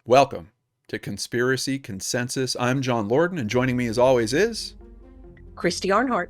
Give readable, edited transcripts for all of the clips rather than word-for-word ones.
Welcome to Conspiracy Consensus. I'm John Lorden, and joining me as always is... Christy Arnhart.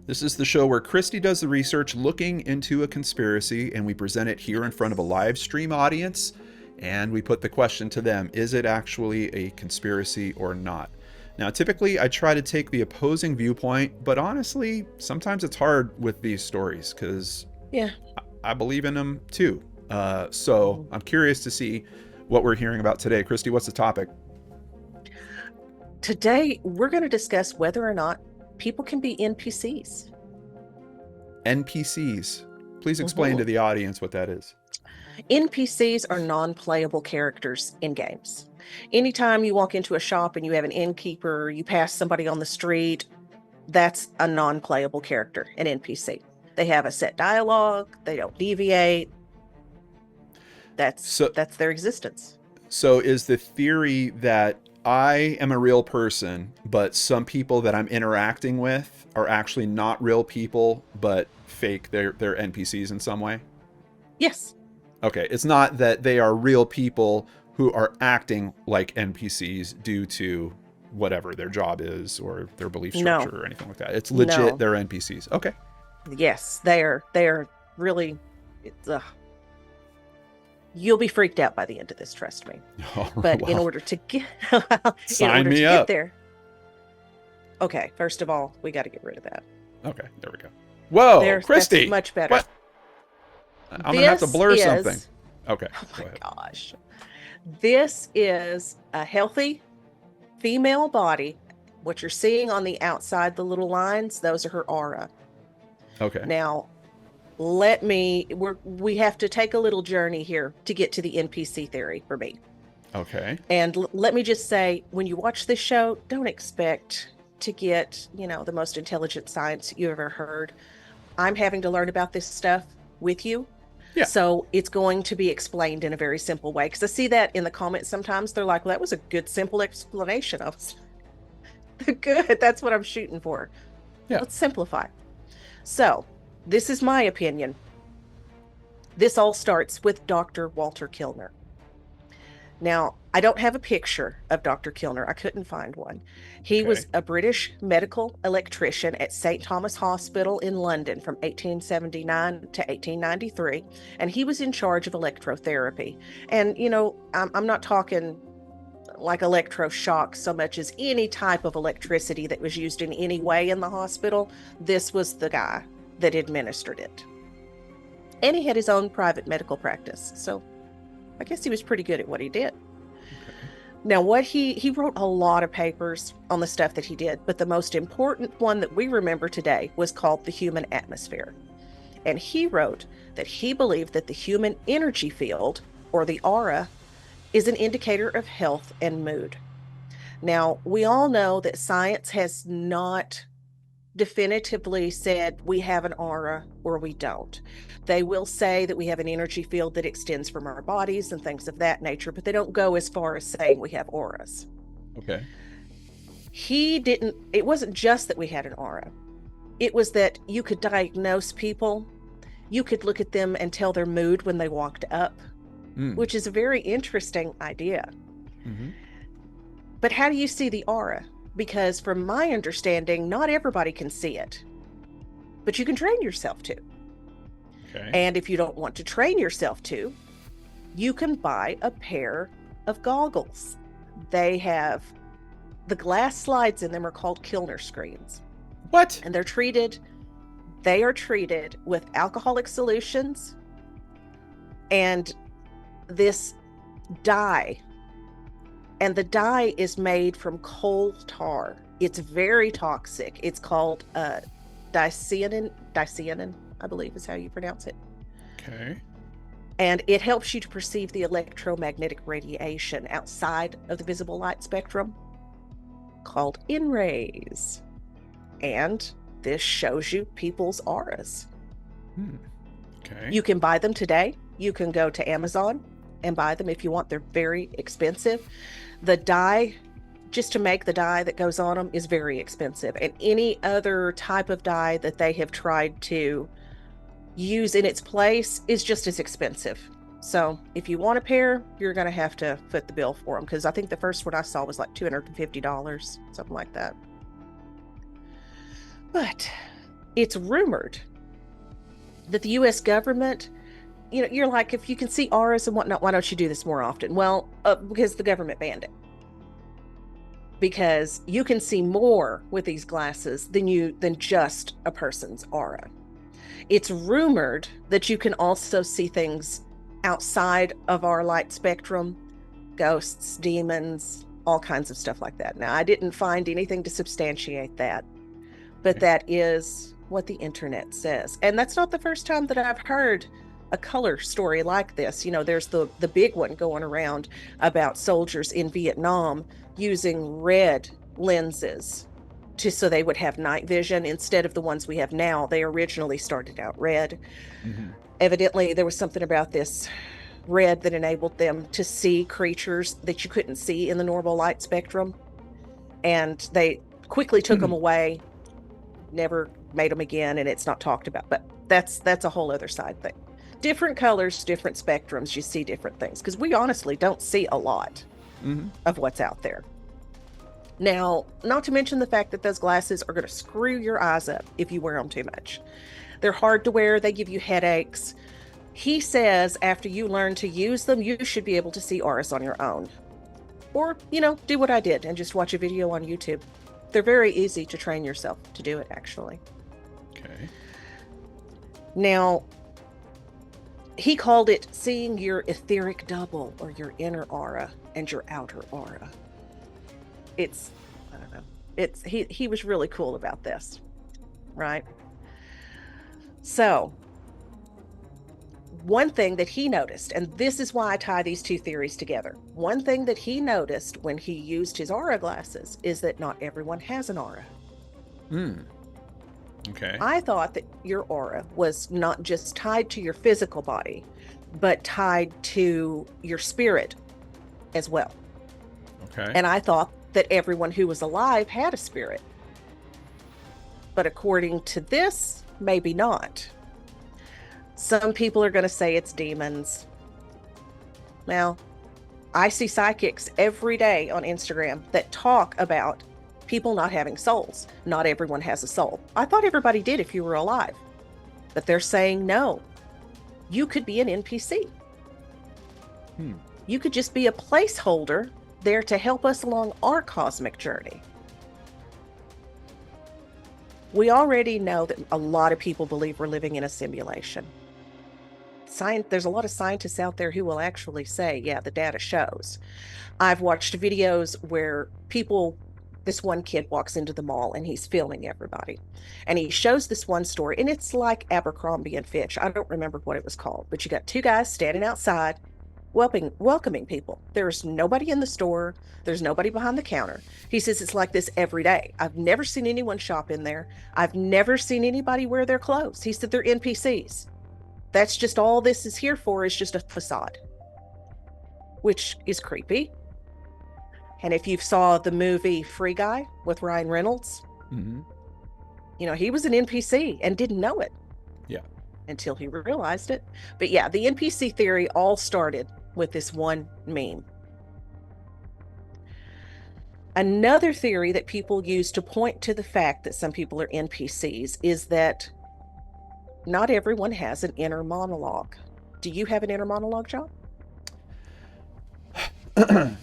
This is the show where Christy does the research looking into a conspiracy, and we present it here in front of a live stream audience, and we put the question to them, is it actually a conspiracy or not? Now, typically, I try to take the opposing viewpoint, but honestly, sometimes it's hard with these stories, because I believe in them too. So I'm curious to see what we're hearing about today. Christy, what's the topic? Today, we're going to discuss whether or not people can be NPCs. NPCs. Please explain to the audience what that is. NPCs are non-playable characters in games. Anytime you walk into a shop and you have an innkeeper, you pass somebody on the street, that's a non-playable character, an NPC. They have a set dialogue, they don't deviate. That's their existence. So is the theory that I am a real person, but some people that I'm interacting with are actually not real people, but fake, they're NPCs in some way? Yes. Okay, it's not that they are real people who are acting like NPCs due to whatever their job is or their belief structure or anything like that. It's legit, they're NPCs. Okay. Yes, they're really... You'll be freaked out by the end of this, trust me. But in order to get get there. Okay, first of all, we got to get rid of that. Okay, there we go. Whoa, Christy. That's much better. What? I'm going to have to blur something. Okay. Oh my gosh. This is a healthy female body. What you're seeing on the outside, the little lines, those are her aura. Okay. Now, we have to take a little journey here to get to the NPC theory for me. Okay. And let me just say, when you watch this show, don't expect to get, the most intelligent science you ever heard. I'm having to learn about this stuff with you. Yeah. So it's going to be explained in a very simple way. Because I see that in the comments sometimes. They're like, well, that was a good, simple explanation. I was good. That's what I'm shooting for. Yeah. Let's simplify. So, this is my opinion. This all starts with Dr. Walter Kilner. Now, I don't have a picture of Dr. Kilner. I couldn't find one. He was a British medical electrician at St. Thomas Hospital in London from 1879 to 1893, and he was in charge of electrotherapy. And, I'm not talking like electroshock so much as any type of electricity that was used in any way in the hospital. This was the guy that administered it. And he had his own private medical practice. So I guess he was pretty good at what he did. Okay. Now, what he wrote a lot of papers on the stuff that he did, but the most important one that we remember today was called The Human Atmosphere. And he wrote that he believed that the human energy field, or the aura, is an indicator of health and mood. Now, we all know that science has not definitively said we have an aura or we don't. They will say that we have an energy field that extends from our bodies and things of that nature, but they don't go as far as saying we have auras. Okay. It wasn't just that we had an aura. It was that you could diagnose people. You could look at them and tell their mood when they walked up, which is a very interesting idea. Mm-hmm. But how do you see the aura? Because from my understanding, not everybody can see it, but you can train yourself to. Okay. And if you don't want to train yourself to, you can buy a pair of goggles. They have, the glass slides in them are called Kilner screens. What? And they are treated with alcoholic solutions and this dye. And the dye is made from coal tar. It's very toxic. It's called dicyanin, I believe is how you pronounce it. Okay. And it helps you to perceive the electromagnetic radiation outside of the visible light spectrum, called N-rays. And this shows you people's auras. Okay. You can buy them today. You can go to Amazon and buy them if you want. They're very expensive. The dye, just to make the dye that goes on them, is very expensive. And any other type of dye that they have tried to use in its place is just as expensive. So if you want a pair, you're going to have to foot the bill for them, because I think the first one I saw was like $250, something like that. But it's rumored that the U.S. government, you're like, if you can see auras and whatnot, why don't you do this more often? Well, because the government banned it. Because you can see more with these glasses than just a person's aura. It's rumored that you can also see things outside of our light spectrum, ghosts, demons, all kinds of stuff like that. Now, I didn't find anything to substantiate that, but that is what the internet says. And that's not the first time that I've heard a color story like this. There's the big one going around about soldiers in Vietnam using red lenses so they would have night vision instead of the ones we have now. They originally started out red. Mm-hmm. Evidently, there was something about this red that enabled them to see creatures that you couldn't see in the normal light spectrum. And they quickly took them away, never made them again, and it's not talked about. But that's a whole other side thing. Different colors, different spectrums, you see different things, because we honestly don't see a lot of what's out there. Now, not to mention the fact that those glasses are going to screw your eyes up if you wear them too much. They're hard to wear. They give you headaches. He says after you learn to use them, you should be able to see auras on your own. Or, do what I did and just watch a video on YouTube. They're very easy to train yourself to do it, actually. Okay. Now, he called it seeing your etheric double, or your inner aura and your outer aura. I don't know. He was really cool about this, right? So, one thing that he noticed, and this is why I tie these two theories together. One thing that he noticed when he used his aura glasses is that not everyone has an aura. Okay. I thought that your aura was not just tied to your physical body, but tied to your spirit as well. Okay. And I thought that everyone who was alive had a spirit. But according to this, maybe not. Some people are going to say it's demons. Now, I see psychics every day on Instagram that talk about people not having souls. Not everyone has a soul. I thought everybody did if you were alive. But they're saying no. You could be an NPC. You could just be a placeholder there to help us along our cosmic journey. We already know that a lot of people believe we're living in a simulation. There's a lot of scientists out there who will actually say, yeah, the data shows. I've watched videos where this one kid walks into the mall and he's filming everybody. And he shows this one store, and it's like Abercrombie and Fitch. I don't remember what it was called, but you got two guys standing outside welcoming people. There's nobody in the store. There's nobody behind the counter. He says it's like this every day. I've never seen anyone shop in there. I've never seen anybody wear their clothes. He said they're NPCs. That's just all this is here for, is just a facade, which is creepy. And if you saw the movie Free Guy with Ryan Reynolds, he was an NPC and didn't know it. Yeah. Until he realized it. But yeah, the NPC theory all started with this one meme. Another theory that people use to point to the fact that some people are NPCs is that not everyone has an inner monologue. Do you have an inner monologue, John?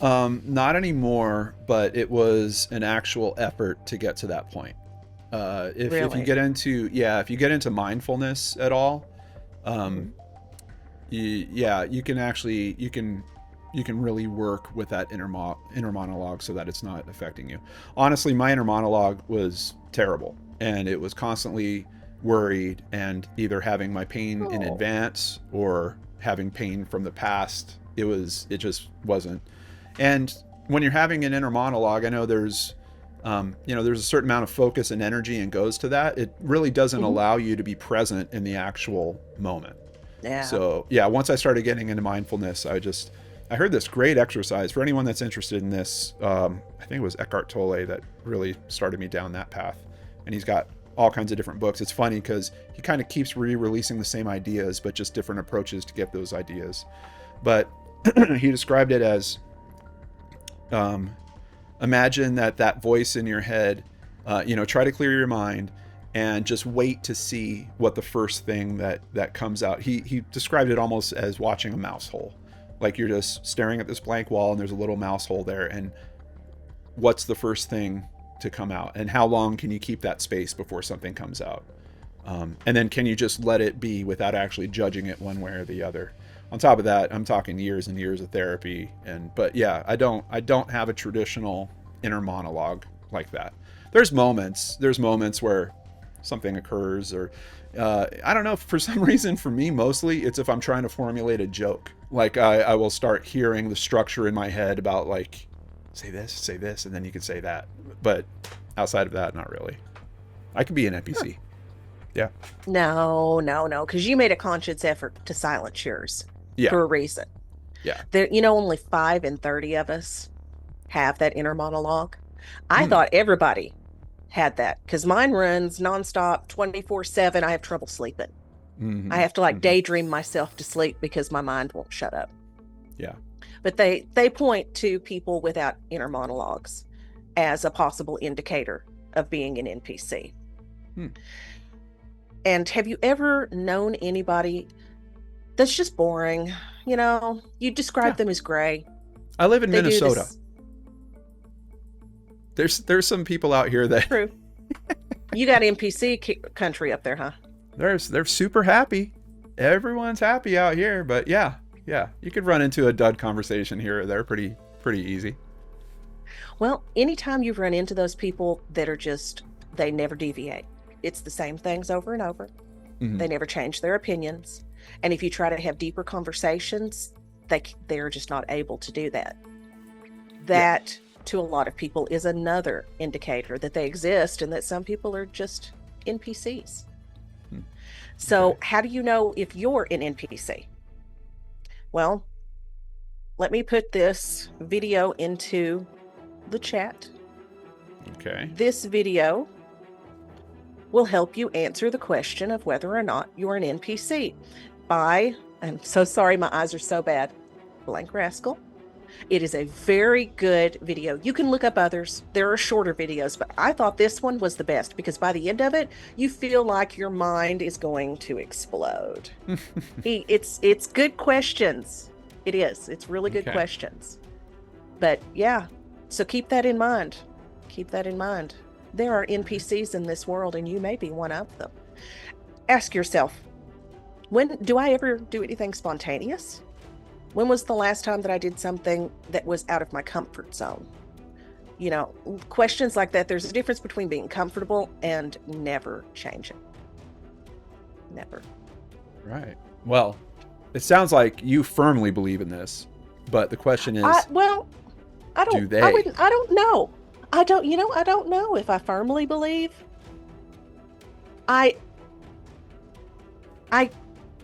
Not anymore, but it was an actual effort to get to that point. If you get into mindfulness at all, you can really work with that inner monologue so that it's not affecting you. Honestly, my inner monologue was terrible, and it was constantly worried and either having my pain in advance or having pain from the past. It just wasn't. And when you're having an inner monologue, I know there's a certain amount of focus and energy and goes to that. It really doesn't allow you to be present in the actual moment. Yeah. So yeah, once I started getting into mindfulness, I heard this great exercise for anyone that's interested in this. I think it was Eckhart Tolle that really started me down that path. And he's got all kinds of different books. It's funny because he kind of keeps re-releasing the same ideas, but just different approaches to get those ideas. But he described it as, imagine that voice in your head, try to clear your mind and just wait to see what the first thing that comes out. He described it almost as watching a mouse hole. Like you're just staring at this blank wall and there's a little mouse hole there, and what's the first thing to come out, and how long can you keep that space before something comes out, and then can you just let it be without actually judging it one way or the other. On top of that, I'm talking years and years of therapy, but yeah, I don't have a traditional inner monologue like that. There's moments where something occurs, or I don't know, for some reason, for me mostly it's if I'm trying to formulate a joke. Like I will start hearing the structure in my head about like, say this, and then you can say that. But outside of that, not really. I could be an NPC. Yeah. No, because you made a conscious effort to silence yours for a reason. Yeah. There, only 5 in 30 of us have that inner monologue. I thought everybody had that, because mine runs nonstop, 24/7. I have trouble sleeping. Mm-hmm. I have to daydream myself to sleep because my mind won't shut up. Yeah. But they point to people without inner monologues as a possible indicator of being an NPC. And have you ever known anybody that's just boring? You describe them as gray. I live in Minnesota. There's some people out here that... True. You got NPC country up there, huh? They're super happy. Everyone's happy out here, but yeah, you could run into a dud conversation here or there pretty easy. Well, anytime you run into those people that are they never deviate. It's the same things over and over. Mm-hmm. They never change their opinions. And if you try to have deeper conversations, they're just not able to do that. That, to a lot of people, is another indicator that they exist and that some people are just NPCs. So how do you know if you're an NPC? Well, let me put this video into the chat. Okay. This video will help you answer the question of whether or not you're an NPC I'm so sorry, my eyes are so bad, Blank Rascal. It is a very good video. You can look up others. There are shorter videos, but I thought this one was the best because by the end of it, you feel like your mind is going to explode. It's good questions. It is. It's really good questions. But yeah, so keep that in mind. Keep that in mind. There are NPCs in this world, and you may be one of them. Ask yourself, when do I ever do anything spontaneous? When was the last time that I did something that was out of my comfort zone? Questions like that. There's a difference between being comfortable and never changing. Never. Right. Well, it sounds like you firmly believe in this, but the question is, I don't. Do they? I don't know. I don't know if I firmly believe.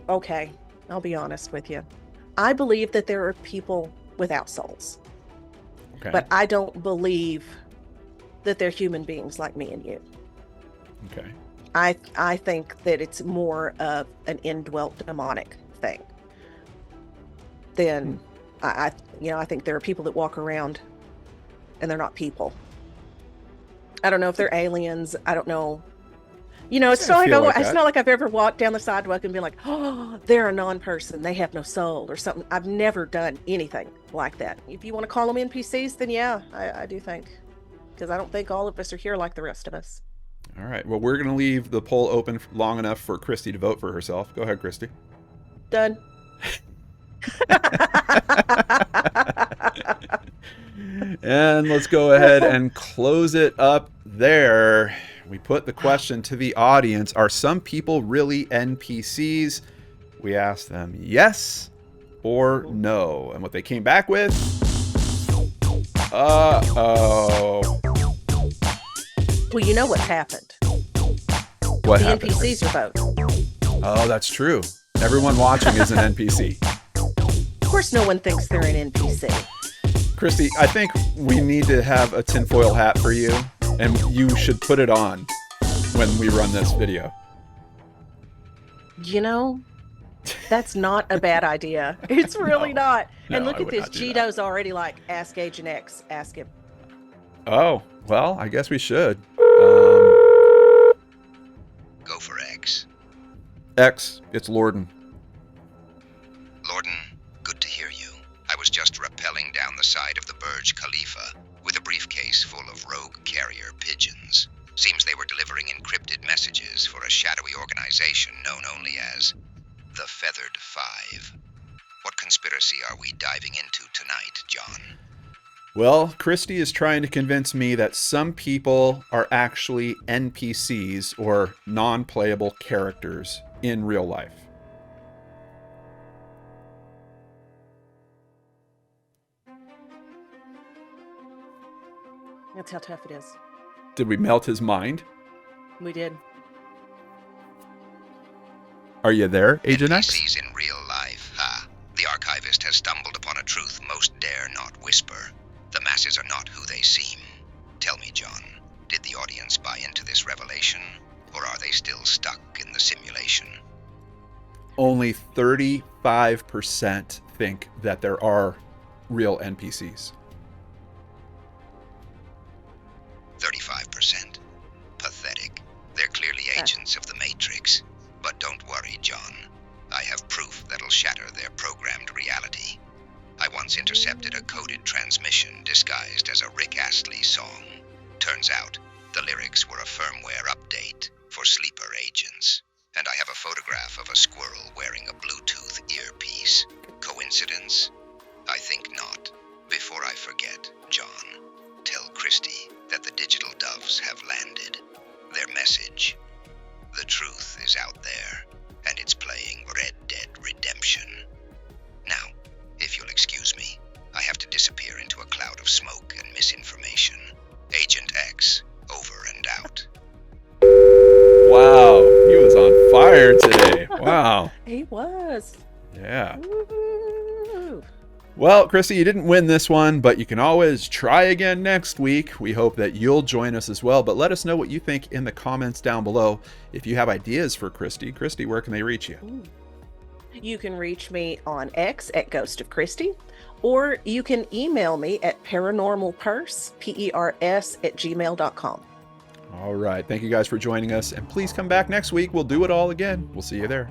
Okay, I'll be honest with you. I believe that there are people without souls. Okay. But I don't believe that they're human beings like me and you. Okay. I think that it's more of an indwelt demonic thing than I think there are people that walk around and they're not people. I don't know if they're aliens. I don't know. It's not like I've ever walked down the sidewalk and been like, oh, they're a non-person. They have no soul or something. I've never done anything like that. If you want to call them NPCs, then yeah, I do think. Because I don't think all of us are here like the rest of us. All right. Well, we're going to leave the poll open long enough for Christy to vote for herself. Go ahead, Christy. Done. And let's go ahead and close it up there. We put the question to the audience. Are some people really NPCs? We asked them yes or no. And what they came back with, uh-oh. Well, you know what's happened. What happened? The NPCs are voting. Oh, that's true. Everyone watching is an NPC. Of course no one thinks they're an NPC. Christy, I think we need to have a tinfoil hat for you, and you should put it on. when we run this video. You know, that's not a bad idea. It's really not. And look I at would this. not do that. Gito's already like, ask Agent X. Ask him. Oh, well, I guess we should. Go for X. X, it's Lorden. Lorden, good to hear you. I was just rappelling down the side of the Burj Khalifa with a briefcase full of rogue carrier pigeons. Seems they were delivering encrypted messages for a shadowy organization known only as the Feathered Five. What conspiracy are we diving into tonight, John? Well, Christy is trying to convince me that some people are actually NPCs, or non-playable characters, in real life. That's how tough it is. Did we melt his mind? We did. Are you there, Agent X? NPCs in real life, ha. The archivist has stumbled upon a truth most dare not whisper. The masses are not who they seem. Tell me, John, did the audience buy into this revelation, or are they still stuck in the simulation? Only 35% think that there are real NPCs. 35%. Pathetic. They're clearly agents of the Matrix. But don't worry, John. I have proof that'll shatter their programmed reality. I once intercepted a coded transmission disguised as a Rick Astley song. Turns out, the lyrics were a firmware update for sleeper agents. And I have a photograph of a squirrel wearing a Bluetooth earpiece. Coincidence? I think not. Before I forget, John, tell Christy that the digital doves have landed. Their message. The truth is out there, and it's playing Red Dead Redemption. Now, if you'll excuse me, I have to disappear into a cloud of smoke and misinformation. Agent X, over and out. Wow, he was on fire today. Wow. He was. Yeah. Woo. Well, Christy, you didn't win this one, but you can always try again next week. We hope that you'll join us as well, but let us know what you think in the comments down below. If you have ideas for Christy, where can they reach you? You can reach me on X at Ghost of Christy, or you can email me at paranormalpurse, PERS, @gmail.com. All right. Thank you guys for joining us, and please come back next week. We'll do it all again. We'll see you there.